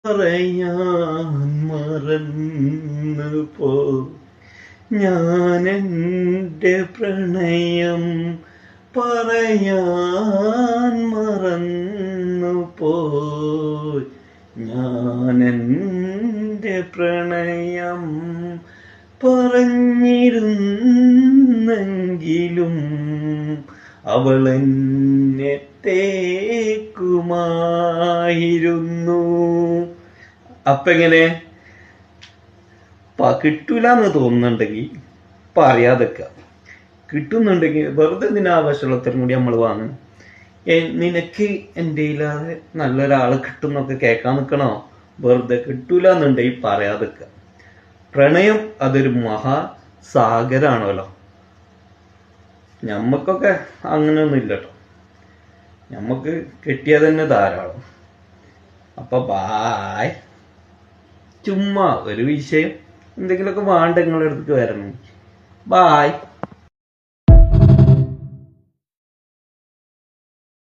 പറയാൻ മറന്നു പോ ഞാനെൻ്റെ പ്രണയം പറയാൻ മറന്നു പോയി ഞാനെൻ്റെ പ്രണയം പറഞ്ഞിരുന്നെങ്കിലും അവളെന്നെ തേക്കുമായിരുന്നു. എങ്ങനെ കിട്ടൂലെന്ന് തോന്നുന്നുണ്ടെങ്കിൽ പറയാതെക്കുക, കിട്ടുന്നുണ്ടെങ്കിൽ വെറുതെ ആവശ്യമുള്ളത്രയും കൂടി നമ്മൾ വാങ്ങണം. നിനക്ക് എൻ്റെ ഇല്ലാതെ നല്ലൊരാൾ കിട്ടുന്നൊക്കെ കേൾക്കാൻ നിൽക്കണോ? വെറുതെ കിട്ടൂലെന്നുണ്ടെങ്കിൽ പറയാതെക്കുക. പ്രണയം അതൊരു മഹാസാഗരാണല്ലോ. ഞമ്മക്കൊക്കെ അങ്ങനെയൊന്നും ഇല്ല കേട്ടോ, ഞമ്മക്ക് കിട്ടിയാൽ തന്നെ ധാരാളം. അപ്പൊ ബായ്. ചുമ്മാ ഒരു വിഷയം എന്തെങ്കിലുമൊക്കെ വേണ്ട നിങ്ങളുടെ അടുത്തേക്ക് വരണം. ബായ്.